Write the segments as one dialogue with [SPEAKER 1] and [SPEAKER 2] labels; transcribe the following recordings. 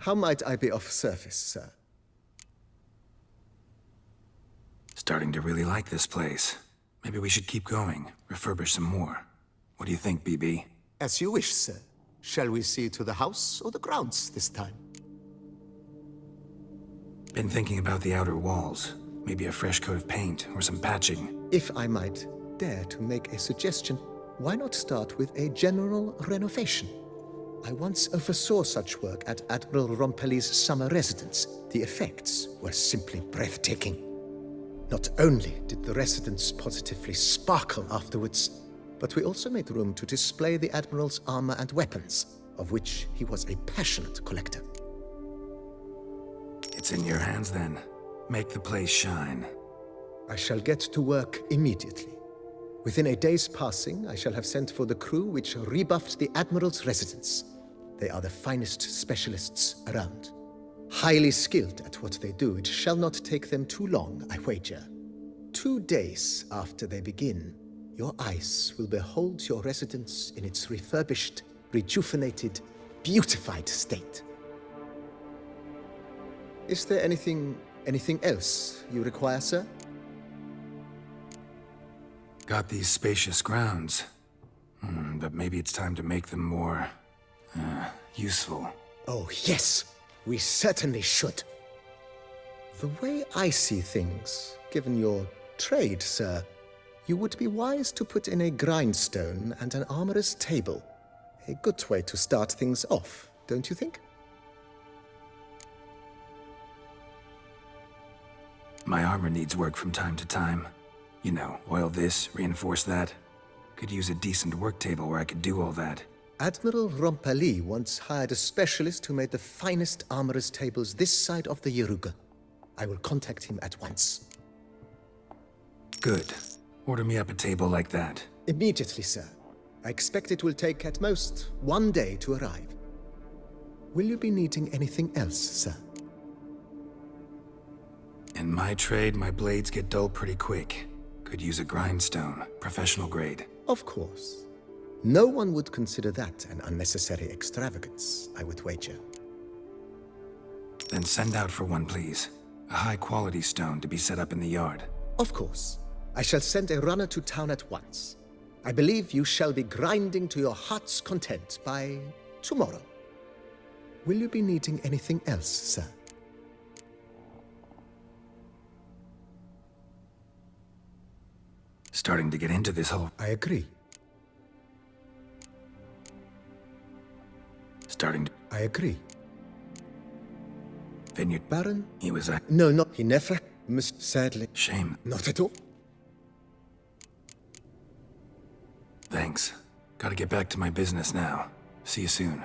[SPEAKER 1] How might I be of service, sir?
[SPEAKER 2] Starting to really like this place. Maybe we should keep going, refurbish some more. What do you think, BB?
[SPEAKER 3] As you wish, sir. Shall we see to the house or the grounds this time?
[SPEAKER 2] Been thinking about the outer walls. Maybe a fresh coat of paint or some patching.
[SPEAKER 1] If I might dare to make a suggestion, why not start with a general renovation? I once oversaw such work at Admiral Rompelli's summer residence. The effects were simply breathtaking. Not only did the residence positively sparkle afterwards, but we also made room to display the Admiral's armor and weapons, of which he was a passionate collector.
[SPEAKER 2] It's in your hands then. Make the place shine.
[SPEAKER 1] I shall get to work immediately. Within a day's passing, I shall have sent for the crew which rebuffed the Admiral's residence. They are the finest specialists around. Highly skilled at what they do, it shall not take them too long, I wager. 2 days after they begin, your eyes will behold your residence in its refurbished, rejuvenated, beautified state. Is there anything else you require, sir?
[SPEAKER 2] Got these spacious grounds. But maybe it's time to make them more... useful.
[SPEAKER 1] Oh, yes! We certainly should. The way I see things, given your trade, sir, you would be wise to put in a grindstone and an armorer's table. A good way to start things off, don't you think?
[SPEAKER 2] My armor needs work from time to time. You know, oil this, reinforce that. Could use a decent work table where I could do all that.
[SPEAKER 1] Admiral Rompelli once hired a specialist who made the finest armorer's tables this side of the Yaruga. I will contact him at once.
[SPEAKER 2] Good. Order me up a table like that.
[SPEAKER 1] Immediately, sir. I expect it will take at most 1 day to arrive. Will you be needing anything else, sir?
[SPEAKER 2] In my trade, my blades get dull pretty quick. Could use a grindstone, professional grade.
[SPEAKER 1] Of course. No one would consider that an unnecessary extravagance, I would wager.
[SPEAKER 2] Then send out for one, please. A high-quality stone to be set up in the yard.
[SPEAKER 1] Of course. I shall send a runner to town at once. I believe you shall be grinding to your heart's content by tomorrow. Will you be needing anything else, sir?
[SPEAKER 2] Starting to get into this whole...
[SPEAKER 1] I agree. I agree.
[SPEAKER 2] Vineyard
[SPEAKER 1] Baron?
[SPEAKER 2] He was a...
[SPEAKER 1] No, not... He never... Sadly.
[SPEAKER 2] Shame.
[SPEAKER 1] Not at all.
[SPEAKER 2] Thanks. Gotta get back to my business now. See you soon.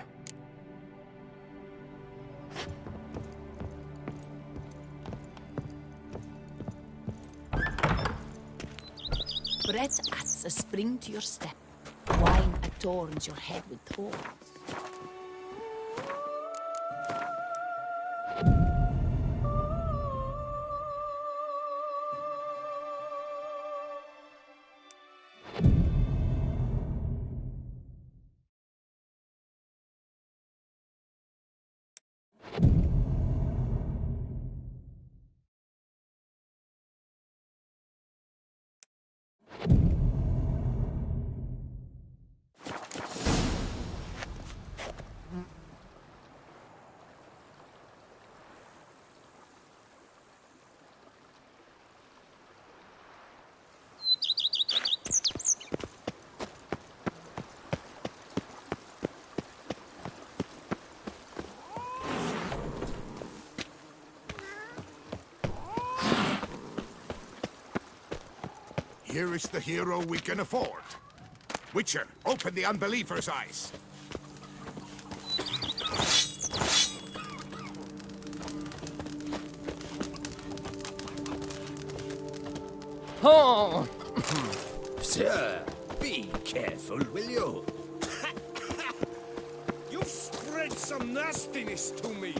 [SPEAKER 4] Bread adds a spring to your step. Wine adorns your head with thorns.
[SPEAKER 5] Here is the hero we can afford. Witcher, open the unbeliever's eyes.
[SPEAKER 6] Oh! Sir, be careful, will you?
[SPEAKER 5] You've spread some nastiness to me.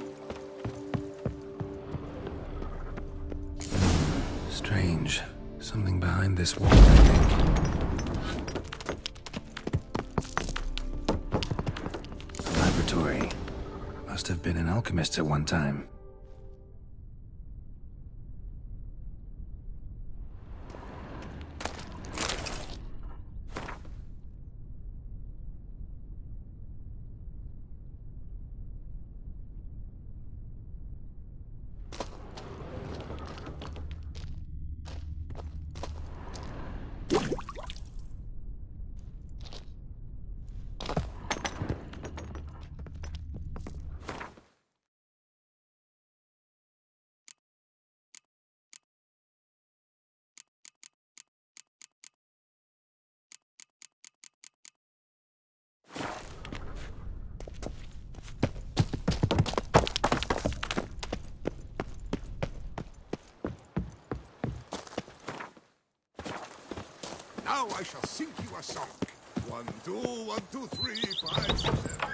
[SPEAKER 2] Strange. Something behind this wall, I think. A laboratory. Must Must have been an alchemist at one time.
[SPEAKER 5] Now I shall sing you a song. 1, 2, 1, 2, 3, 5, 6, 7.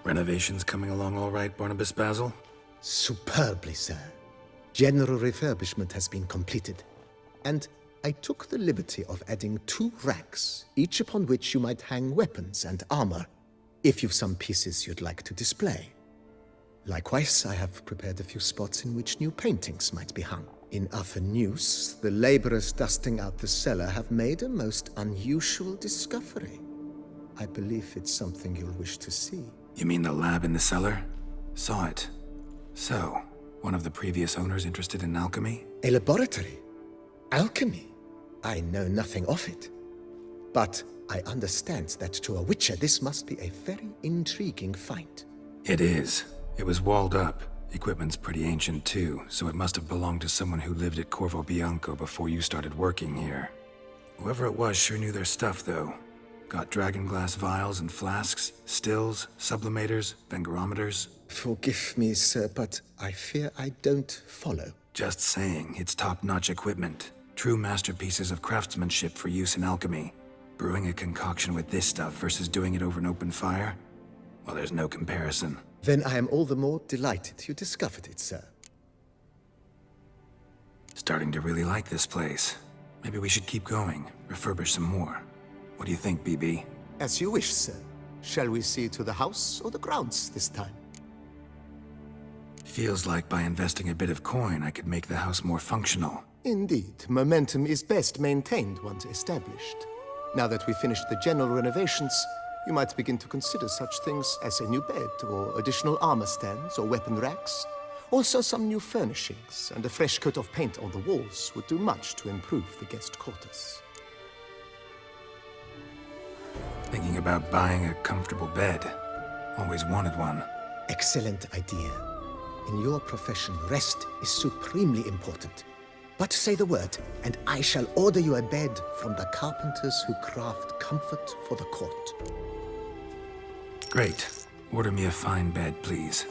[SPEAKER 2] Renovations coming along all right, Barnabas Basil?
[SPEAKER 1] Superbly, sir. General refurbishment has been completed. And I took the liberty of adding 2 racks, each upon which you might hang weapons and armor, if you've some pieces you'd like to display. Likewise, I have prepared a few spots in which new paintings might be hung. In other news, the laborers dusting out the cellar have made a most unusual discovery. I believe it's something you'll wish to see.
[SPEAKER 2] You mean the lab in the cellar? Saw it. So, one of the previous owners interested in alchemy?
[SPEAKER 1] A laboratory? Alchemy? I know nothing of it. But I understand that to a witcher this must be a very intriguing find.
[SPEAKER 2] It is. It was walled up. Equipment's pretty ancient too, so it must have belonged to someone who lived at Corvo Bianco before you started working here. Whoever it was sure knew their stuff though. Got dragon glass vials and flasks, stills, sublimators, vengerometers.
[SPEAKER 1] Forgive me, sir, but I fear I don't follow.
[SPEAKER 2] Just saying, it's top-notch equipment. True masterpieces of craftsmanship for use in alchemy. Brewing a concoction with this stuff versus doing it over an open fire? Well, there's no comparison.
[SPEAKER 1] Then I am all the more delighted you discovered it, sir.
[SPEAKER 2] Starting to really like this place. Maybe we should keep going, refurbish some more. What do you think, BB?
[SPEAKER 3] As you wish, sir. Shall we see to the house or the grounds this time?
[SPEAKER 2] Feels like by investing a bit of coin, I could make the house more functional.
[SPEAKER 3] Indeed, momentum is best maintained once established. Now that we've finished the general renovations, you might begin to consider such things as a new bed, or additional armor stands, or weapon racks. Also some new furnishings, and a fresh coat of paint on the walls would do much to improve the guest quarters.
[SPEAKER 2] Thinking about buying a comfortable bed. Always wanted one.
[SPEAKER 1] Excellent idea. In your profession, rest is supremely important. But say the word, and I shall order you a bed from the carpenters who craft comfort for the court.
[SPEAKER 2] Great. Order me a fine bed, please.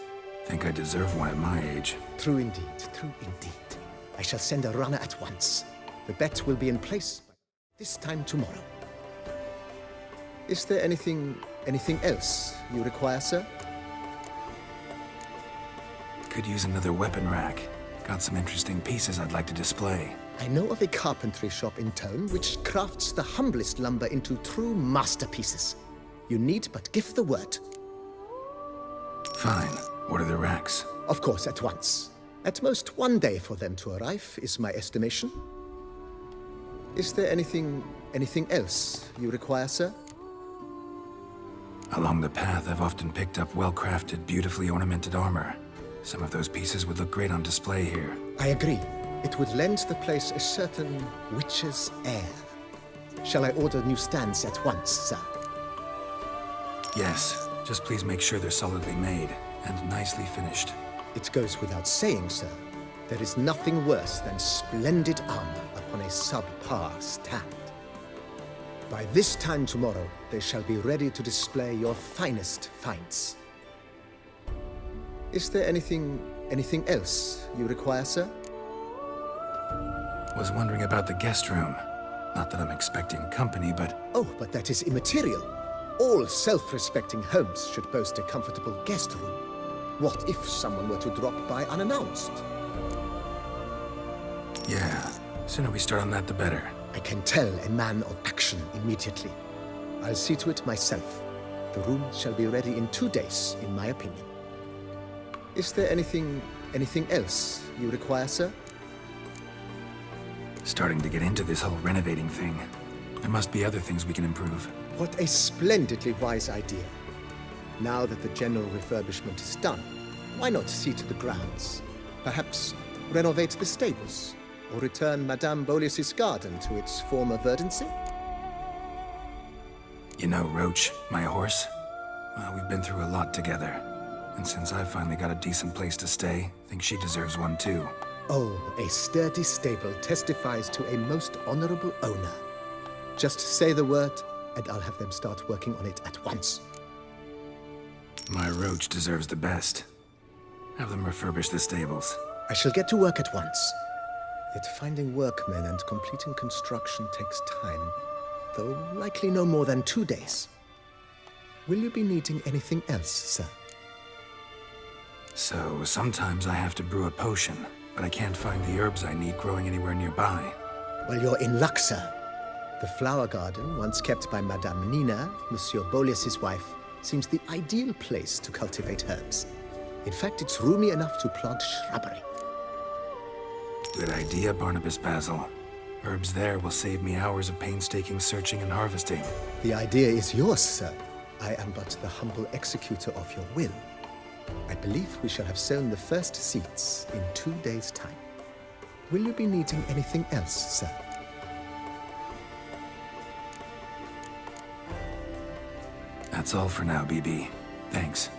[SPEAKER 2] Think I deserve one at my age.
[SPEAKER 1] True indeed, true indeed. I shall send a runner at once. The bet will be in place by this time tomorrow. Is there anything else you require, sir?
[SPEAKER 2] Could use another weapon rack. Got some interesting pieces I'd like to display.
[SPEAKER 1] I know of a carpentry shop in town which crafts the humblest lumber into true masterpieces. You need but give the word.
[SPEAKER 2] Fine. Order the racks.
[SPEAKER 1] Of course, at once. At most 1 day for them to arrive, is my estimation. Is there anything else you require, sir?
[SPEAKER 2] Along the path, I've often picked up well-crafted, beautifully ornamented armor. Some of those pieces would look great on display here.
[SPEAKER 1] I agree. It would lend the place a certain witch's air. Shall I order new stands at once, sir?
[SPEAKER 2] Yes. Just please make sure they're solidly made and nicely finished.
[SPEAKER 1] It goes without saying, sir. There is nothing worse than splendid armor upon a subpar stand. By this time tomorrow, they shall be ready to display your finest finds. Is there anything else you require, sir?
[SPEAKER 2] Was wondering about the guest room. Not that I'm expecting company, but...
[SPEAKER 1] Oh, but that is immaterial. All self-respecting homes should boast a comfortable guest room. What if someone were to drop by unannounced?
[SPEAKER 2] Yeah, sooner we start on that, the better.
[SPEAKER 1] I can tell a man of action immediately. I'll see to it myself. The room shall be ready in 2 days, in my opinion. Is there anything else you require, sir?
[SPEAKER 2] Starting to get into this whole renovating thing. There must be other things we can improve.
[SPEAKER 1] What a splendidly wise idea. Now that the general refurbishment is done, why not see to the grounds? Perhaps renovate the stables, or return Madame Bolis's garden to its former verdancy?
[SPEAKER 2] You know Roach, my horse? Well, we've been through a lot together. And since I finally got a decent place to stay, I think she deserves one too.
[SPEAKER 1] Oh, a sturdy stable testifies to a most honorable owner. Just say the word, and I'll have them start working on it at once.
[SPEAKER 2] My Roach deserves the best. Have them refurbish the stables.
[SPEAKER 1] I shall get to work at once. Yet finding workmen and completing construction takes time, though likely no more than 2 days. Will you be needing anything else, sir?
[SPEAKER 2] So, sometimes I have to brew a potion, but I can't find the herbs I need growing anywhere nearby.
[SPEAKER 1] Well, you're in luck, sir. The flower garden, once kept by Madame Nina, Monsieur Bolis's wife, seems the ideal place to cultivate herbs. In fact, it's roomy enough to plant shrubbery.
[SPEAKER 2] Good idea, Barnabas Basil. Herbs there will save me hours of painstaking searching and harvesting.
[SPEAKER 1] The idea is yours, sir. I am but the humble executor of your will. I believe we shall have sown the first seeds in 2 days' time. Will you be needing anything else, sir?
[SPEAKER 2] That's all for now, BB. Thanks.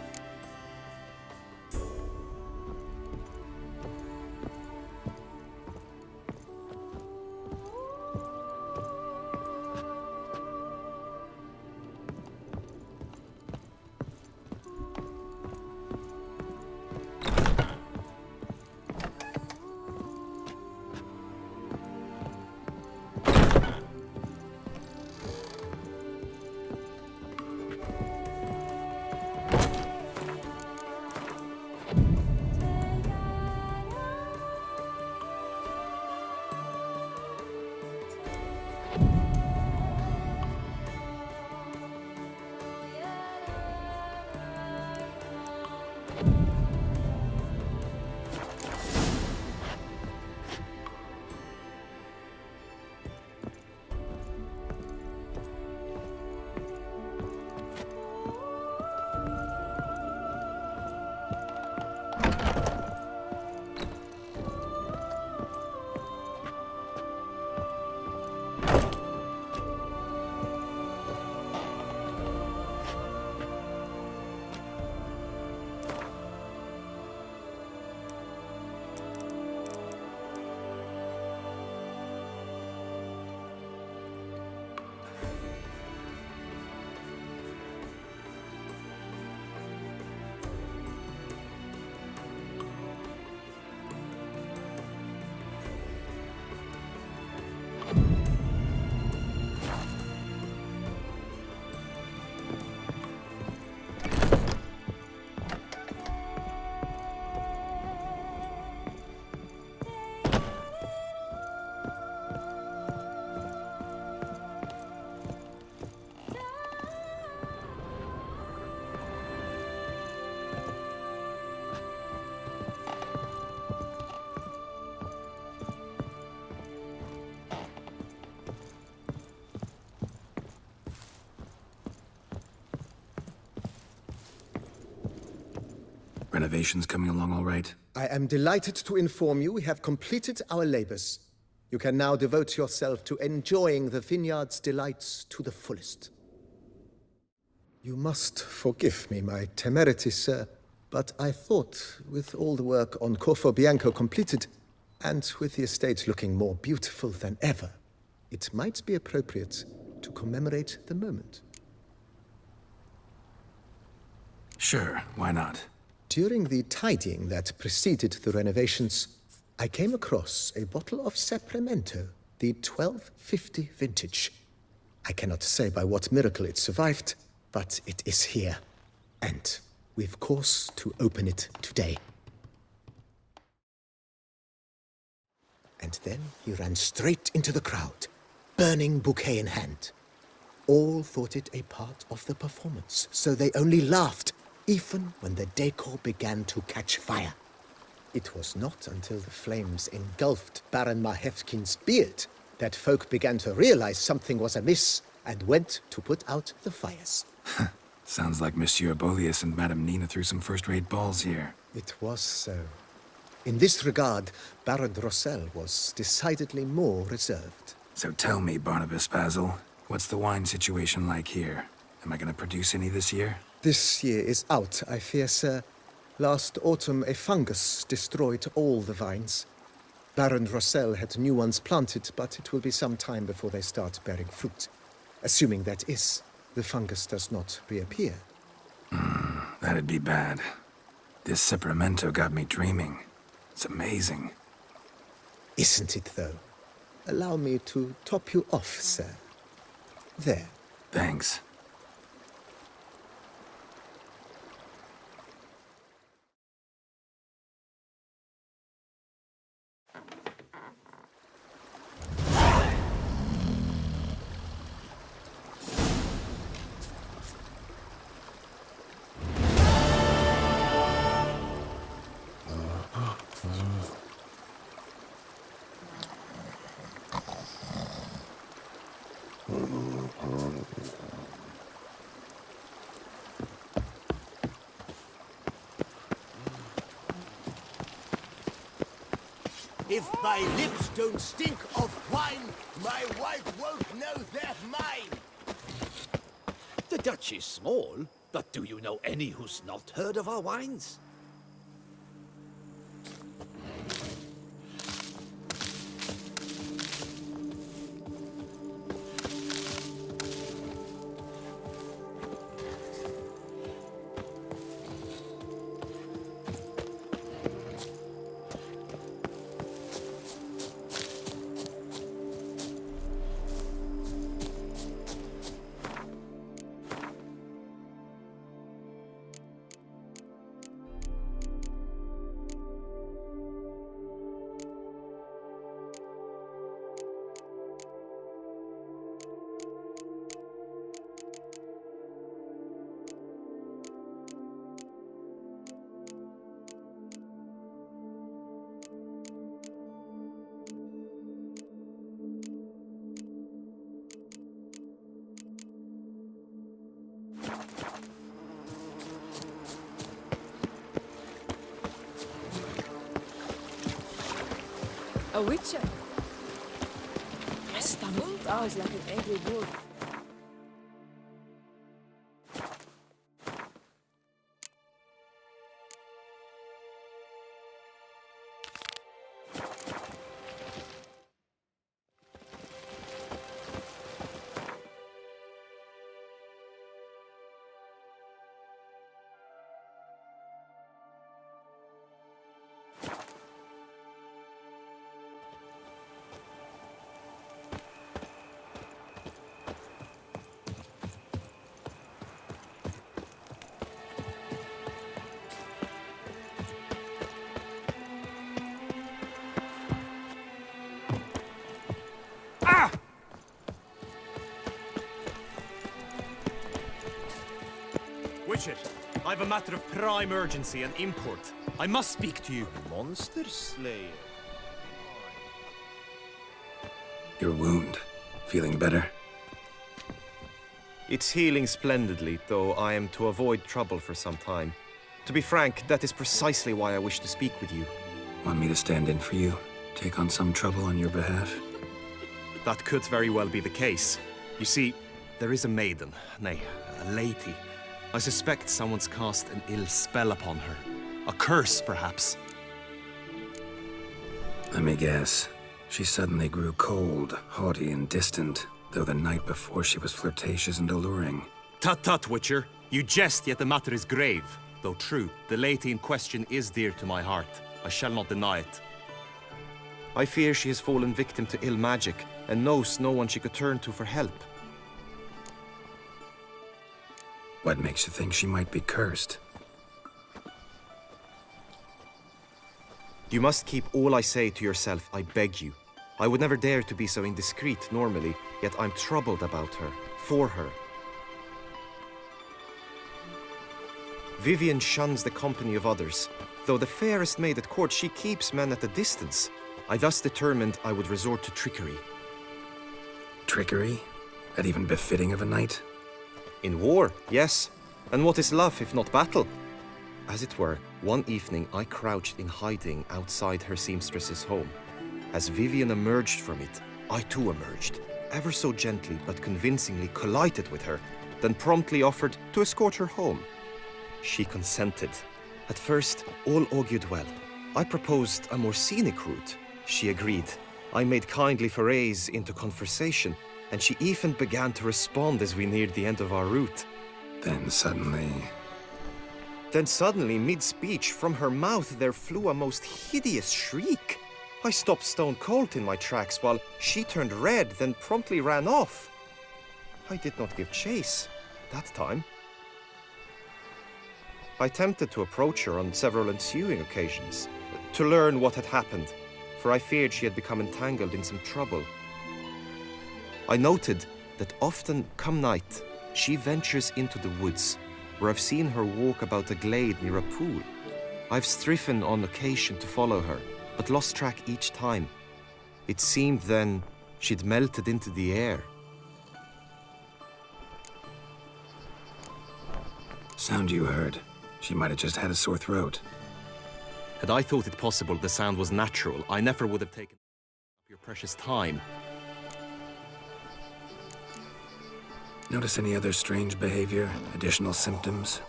[SPEAKER 2] Renovations coming along all right?
[SPEAKER 1] I am delighted to inform you we have completed our labors. You can now devote yourself to enjoying the vineyard's delights to the fullest. You must forgive me my temerity, sir, but I thought, with all the work on Corvo Bianco completed, and with the estate looking more beautiful than ever, it might be appropriate to commemorate the moment.
[SPEAKER 2] Sure, why not?
[SPEAKER 1] During the tidying that preceded the renovations, I came across a bottle of Sapramento, the 1250 vintage. I cannot say by what miracle it survived, but it is here. And we've cause to open it today. And then he ran straight into the crowd, burning bouquet in hand. All thought it a part of the performance, so they only laughed, even when the decor began to catch fire. It was not until the flames engulfed Baron Mahevkin's beard that folk began to realize something was amiss and went to put out the fires.
[SPEAKER 2] Sounds like Monsieur Bolius and Madame Nina threw some first-rate balls here.
[SPEAKER 1] It was so. In this regard, Baron Rossel was decidedly more reserved.
[SPEAKER 2] So tell me, Barnabas Basil, what's the wine situation like here? Am I gonna produce any this year?
[SPEAKER 1] This year is out, I fear, sir. Last autumn, a fungus destroyed all the vines. Baron Rossel had new ones planted, but it will be some time before they start bearing fruit. Assuming that is, the fungus does not reappear.
[SPEAKER 2] That'd be bad. This Sapramento got me dreaming. It's amazing.
[SPEAKER 1] Isn't it, though? Allow me to top you off, sir. There.
[SPEAKER 2] Thanks.
[SPEAKER 6] If my lips don't stink of wine, my wife won't know they're mine.
[SPEAKER 7] The Dutch is small, but do you know any who's not heard of our wines?
[SPEAKER 8] A witcher. Stumbled out like an angry wolf.
[SPEAKER 9] Witcher, I have a matter of prime urgency and import. I must speak to you.
[SPEAKER 6] Monster Slayer.
[SPEAKER 2] Your wound. Feeling better?
[SPEAKER 9] It's healing splendidly, though I am to avoid trouble for some time.
[SPEAKER 10] To be frank, that is precisely why I wish to speak with you.
[SPEAKER 2] Want me to stand in for you? Take on some trouble on your behalf?
[SPEAKER 9] That could very well be the case. You see, there is a maiden, nay, a lady. I suspect someone's cast an ill spell upon her. A curse, perhaps.
[SPEAKER 2] Let me guess. She suddenly grew cold, haughty, and distant, though the night before she was flirtatious and alluring.
[SPEAKER 9] Tut tut, Witcher. You jest, yet the matter is grave. Though true, the lady in question is dear to my heart. I shall not deny it.
[SPEAKER 10] I fear she has fallen victim to ill magic, and knows no one she could turn to for help.
[SPEAKER 2] What makes you think she might be cursed?
[SPEAKER 10] You must keep all I say to yourself, I beg you. I would never dare to be so indiscreet normally, yet I'm troubled about her, for her. Vivian shuns the company of others. Though the fairest maid at court, she keeps men at a distance. I thus determined I would resort to trickery.
[SPEAKER 2] Trickery? That even befitting of a knight?
[SPEAKER 10] In war, yes. And what is love if not battle? As it were, one evening I crouched in hiding outside her seamstress's home. As Vivian emerged from it, I too emerged, ever so gently but convincingly collided with her, then promptly offered to escort her home. She consented. At first, all augured well. I proposed a more scenic route. She agreed. I made kindly forays into conversation, and she even began to respond as we neared the end of our route.
[SPEAKER 2] Then suddenly,
[SPEAKER 10] mid-speech, from her mouth there flew a most hideous shriek. I stopped stone cold in my tracks while she turned red, then promptly ran off. I did not give chase that time. I attempted to approach her on several ensuing occasions, to learn what had happened, for I feared she had become entangled in some trouble. I noted that often, come night, she ventures into the woods, where I've seen her walk about a glade near a pool. I've striven on occasion to follow her, but lost track each time. It seemed then she'd melted into the air.
[SPEAKER 2] sound you heard. She might have just had a sore throat.
[SPEAKER 9] Had I thought it possible the sound was natural, I never would have taken up your precious time.
[SPEAKER 2] Notice any other strange behavior? Additional symptoms?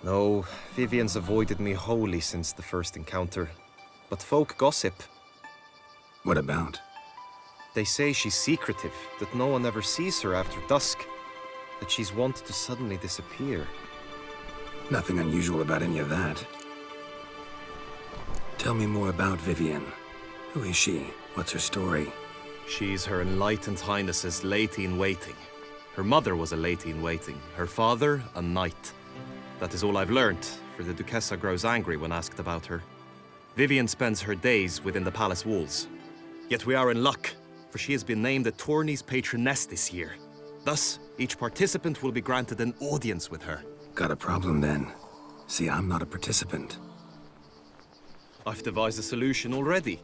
[SPEAKER 10] No, Vivian's avoided me wholly since the first encounter. But folk gossip.
[SPEAKER 2] What about?
[SPEAKER 10] They say she's secretive, that no one ever sees her after dusk, that she's wont to suddenly disappear.
[SPEAKER 2] Nothing unusual about any of that. Tell me more about Vivian. Who is she? What's her story?
[SPEAKER 9] She's Her Enlightened Highness's lady-in-waiting. Her mother was a lady-in-waiting, her father a knight. That is all I've learnt, for the Duchessa grows angry when asked about her. Vivian spends her days within the palace walls. Yet we are in luck, for she has been named the tourney's patroness this year. Thus, each participant will be granted an audience with her.
[SPEAKER 2] Got a problem then. See, I'm not a participant.
[SPEAKER 9] I've devised a solution already.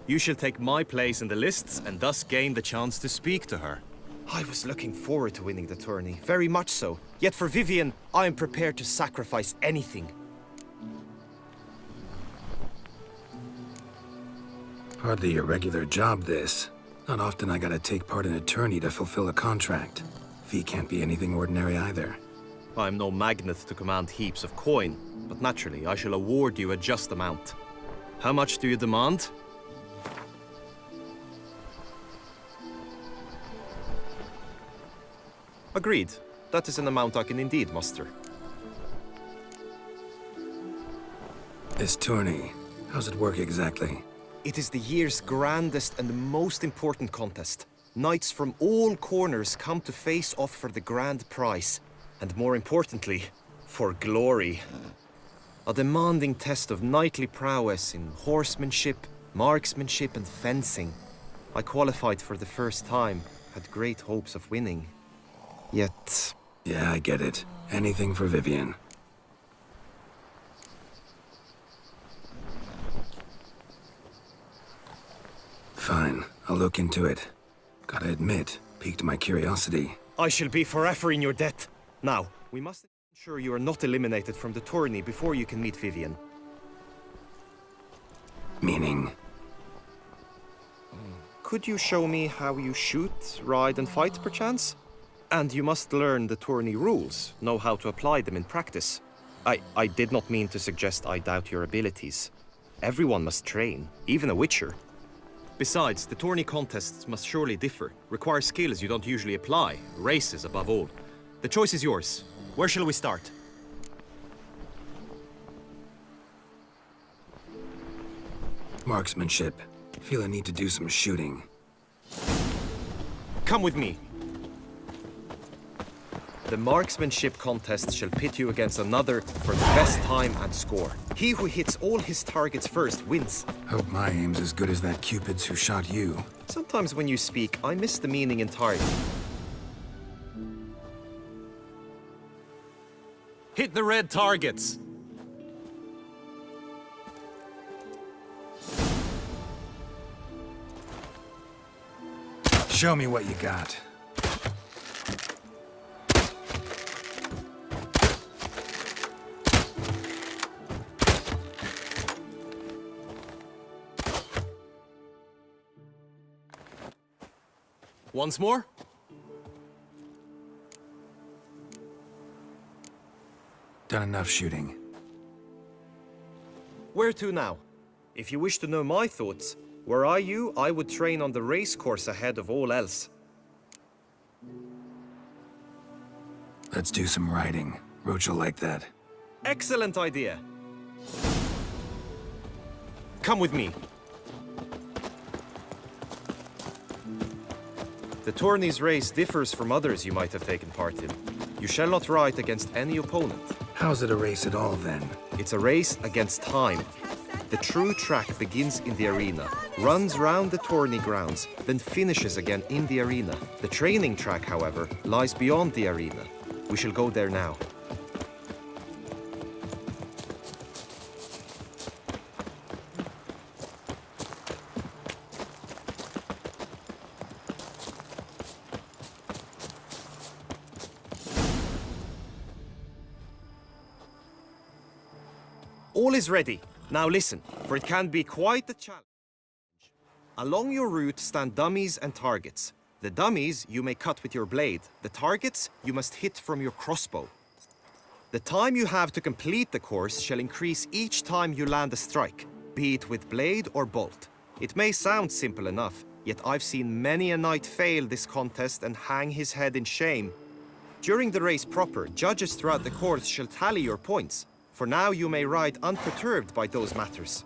[SPEAKER 9] You shall take my place in the lists and thus gain the chance to speak to her.
[SPEAKER 10] I was looking forward to winning the tourney, very much so. Yet for Vivian, I am prepared to sacrifice anything.
[SPEAKER 2] Hardly your regular job, this. Not often I gotta take part in a tourney to fulfill a contract. Fee can't be anything ordinary either.
[SPEAKER 9] I'm no magnet to command heaps of coin, but naturally I shall award you a just amount. How much do you demand?
[SPEAKER 10] Agreed. That is an amount I can indeed muster.
[SPEAKER 2] This tourney, how's it work exactly?
[SPEAKER 10] It is the year's grandest and most important contest. Knights from all corners come to face off for the grand prize. And more importantly, for glory. A demanding test of knightly prowess in horsemanship, marksmanship and fencing. I qualified for the first time, had great hopes of winning. Yet...
[SPEAKER 2] Yeah, I get it. Anything for Vivian. Fine, I'll look into it. Gotta admit, piqued my curiosity.
[SPEAKER 10] I shall be forever in your debt. Now, we must Sure you are not eliminated from the tourney before you can meet Vivian.
[SPEAKER 2] Meaning?
[SPEAKER 10] Could you show me how you shoot, ride and fight, perchance? And you must learn the tourney rules, know how to apply them in practice. I did not mean to suggest I doubt your abilities. Everyone must train, even a witcher. Besides, the tourney contests must surely differ, require skills you don't usually apply, races above all. The choice is yours. Where shall we start?
[SPEAKER 2] Marksmanship. Feel I need to do some shooting.
[SPEAKER 10] Come with me. The marksmanship contest shall pit you against another for the best time and score. He who hits all his targets first wins.
[SPEAKER 2] Hope my aim's as good as that Cupid's who shot you.
[SPEAKER 10] Sometimes when you speak, I miss the meaning entirely. Hit the red targets!
[SPEAKER 2] Show me what you got.
[SPEAKER 10] Once more?
[SPEAKER 2] Done enough shooting.
[SPEAKER 10] Where to now? If you wish to know my thoughts, were I you, I would train on the race course ahead of all else.
[SPEAKER 2] Let's do some riding. Roach will like that.
[SPEAKER 10] Excellent idea. Come with me. The tourney's race differs from others you might have taken part in. You shall not ride against any opponent.
[SPEAKER 2] How's it a race at all, then?
[SPEAKER 10] It's a race against time. The true track begins in the arena, runs round the tourney grounds, then finishes again in the arena. The training track, however, lies beyond the arena. We shall go there now. All is ready. Now listen, for it can be quite a challenge. Along your route stand dummies and targets. The dummies you may cut with your blade. The targets you must hit from your crossbow. The time you have to complete the course shall increase each time you land a strike, be it with blade or bolt. It may sound simple enough, yet I've seen many a knight fail this contest and hang his head in shame. During the race proper, judges throughout the course shall tally your points. For now you may ride unperturbed by those matters.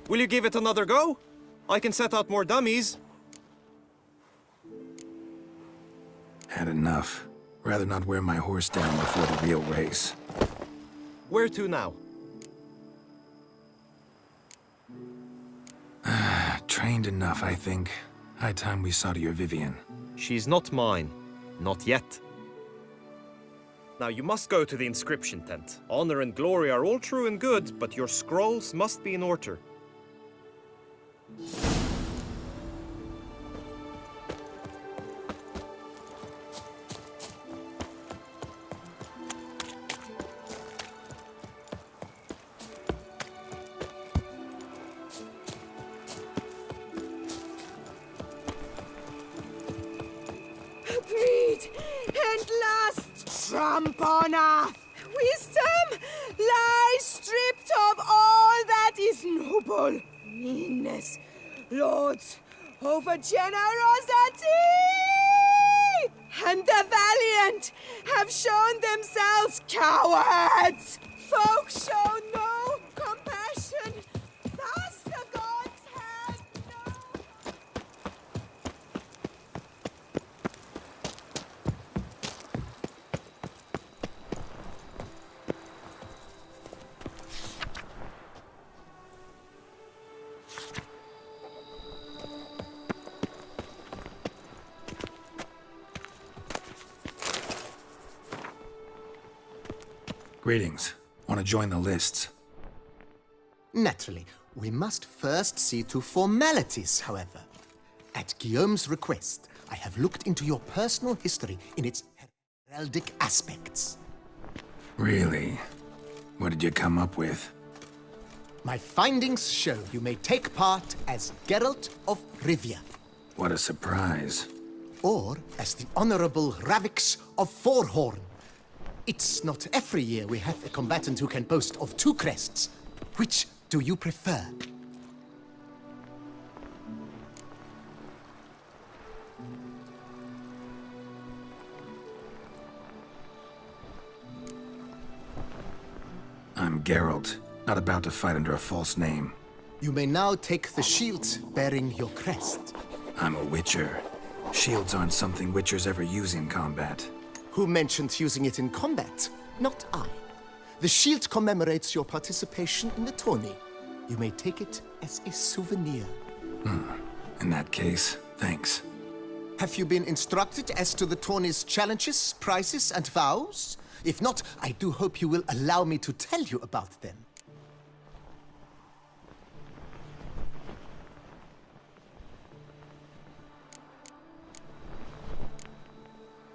[SPEAKER 10] Will you give it another go? I can set out more dummies.
[SPEAKER 2] Had enough. Rather not wear my horse down before the real race.
[SPEAKER 10] Where to now?
[SPEAKER 2] Trained enough, I think. High time we saw to your Vivian.
[SPEAKER 10] She's not mine. Not yet. Now you must go to the inscription tent. Honor and glory are all true and good, but your scrolls must be in order.
[SPEAKER 8] pride and lust tramp on her. Wisdom lies stripped of all that is noble. Meanness lords over generosity. And the valiant have shown themselves cowards. Folk show no compassion. Thus the gods have no...
[SPEAKER 2] Greetings. Want to join the lists?
[SPEAKER 3] Naturally, we must first see to formalities, however. At Guillaume's request, I have looked into your personal history in its heraldic aspects.
[SPEAKER 2] Really? What did you come up with?
[SPEAKER 3] My findings show you may take part as Geralt of Rivia,
[SPEAKER 2] What a surprise.
[SPEAKER 3] or as the Honorable Ravix of Forhorn. It's not every year we have a combatant who can boast of 2 crests. Which do you prefer?
[SPEAKER 2] I'm Geralt, not about to fight under a false name.
[SPEAKER 3] You may now take the shield bearing your crest.
[SPEAKER 2] I'm a witcher. Shields aren't something witchers ever use in combat.
[SPEAKER 3] Who mentioned using it in combat? Not I. The shield commemorates your participation in the tourney. You may take it as a souvenir.
[SPEAKER 2] In that case, thanks.
[SPEAKER 3] Have you been instructed as to the tourney's challenges, prizes, and vows? If not, I do hope you will allow me to tell you about them.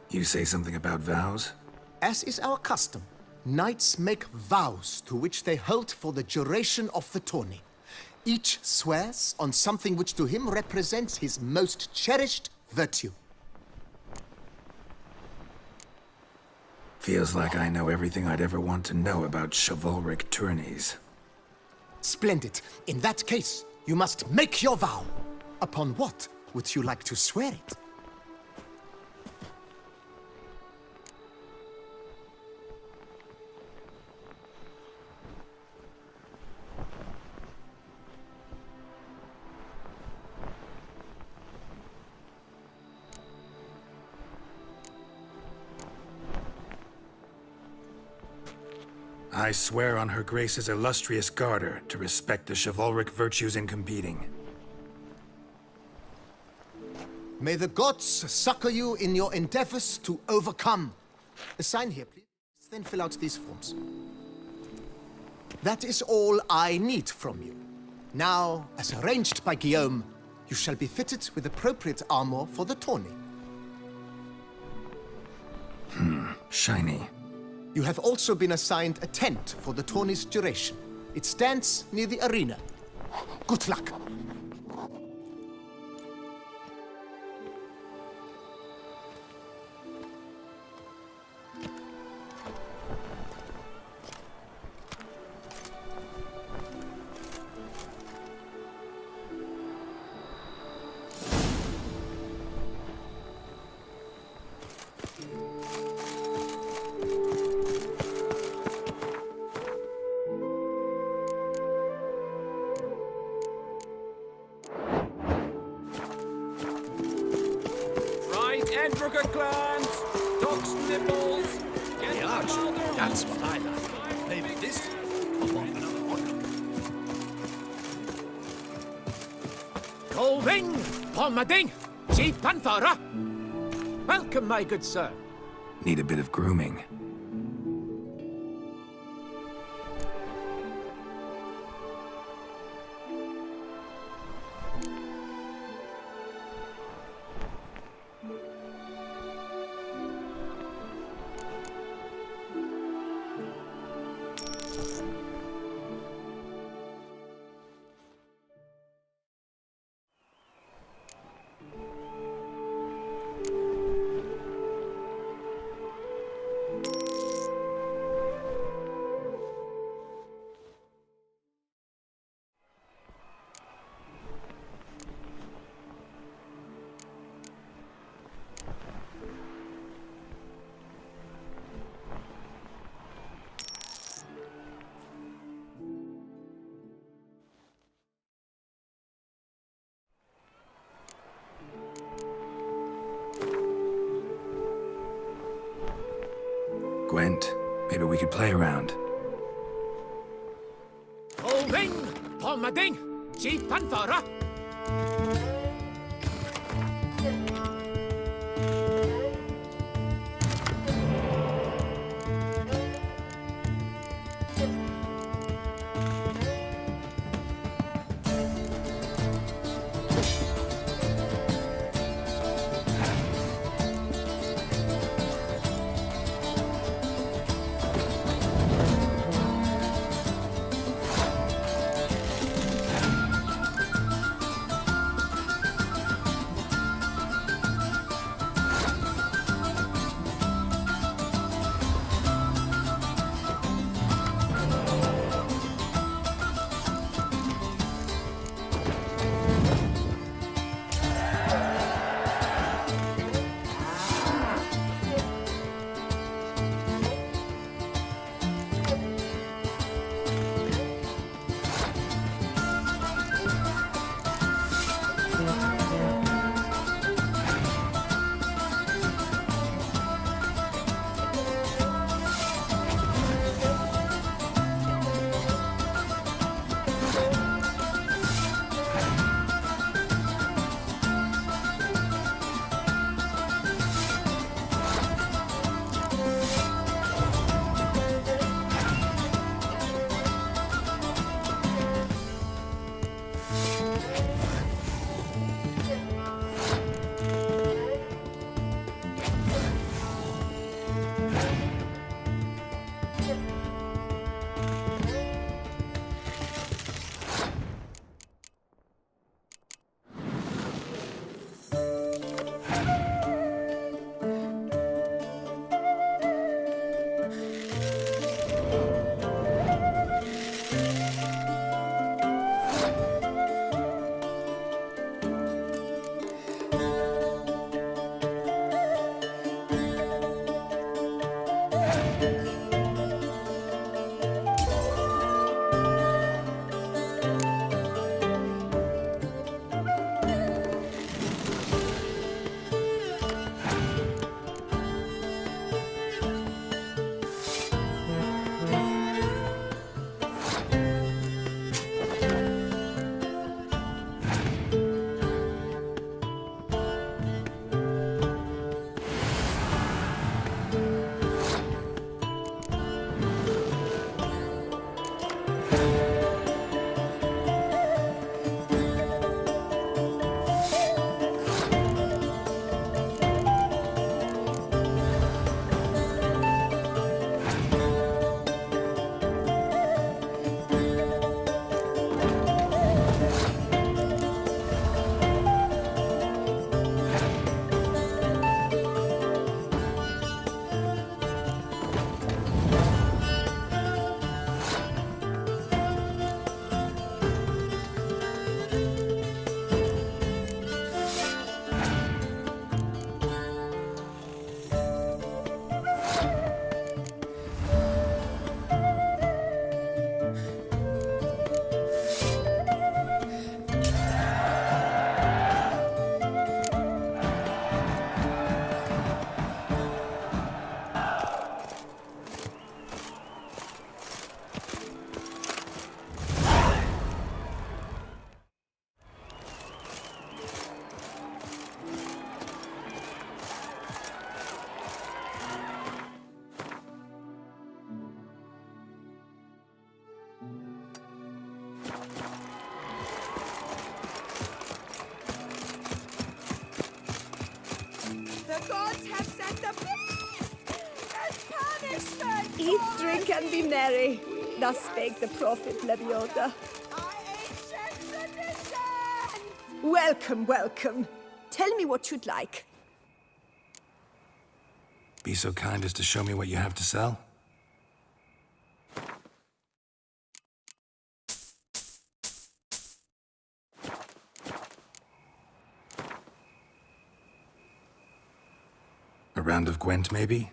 [SPEAKER 2] You say something about vows?
[SPEAKER 3] As is our custom, knights make vows to which they hold for the duration of the tourney. Each swears on something which to him represents his most cherished virtue.
[SPEAKER 2] Feels like I know everything I'd ever want to know about chivalric tourneys.
[SPEAKER 3] Splendid. In that case, you must make your vow. Upon what would you like to swear it?
[SPEAKER 2] I swear on Her Grace's illustrious garter to respect the chivalric virtues in competing.
[SPEAKER 3] May the gods succor you in your endeavors to overcome. Sign here, please. Then fill out these forms. That is all I need from you. Now, as arranged by Guillaume, you shall be fitted with appropriate armor for the tourney.
[SPEAKER 2] Shiny.
[SPEAKER 3] You have also been assigned a tent for the tourney's duration. It stands near the arena. Good luck.
[SPEAKER 7] clans, dogs nipples, get the Archer, that's what I like. Maybe this will pop off another one. Colving, Pommading, Chief Panthara. Welcome, my good sir.
[SPEAKER 2] Need a bit of grooming. Gwent, maybe we could play around.
[SPEAKER 7] Hoving! Pommading! Jeep and Fara!
[SPEAKER 8] The gods have sent the beast as punishment!
[SPEAKER 11] Eat, drink, and be merry. Thus spake the prophet Leviota.
[SPEAKER 8] Our ancient tradition!
[SPEAKER 11] Welcome, welcome. Tell me what you'd like.
[SPEAKER 2] Be so kind as to show me what you have to sell? A round of Gwent, maybe?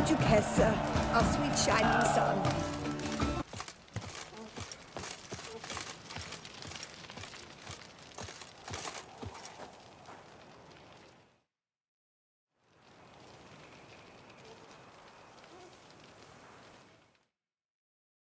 [SPEAKER 11] Duchessa, our sweet shining sun.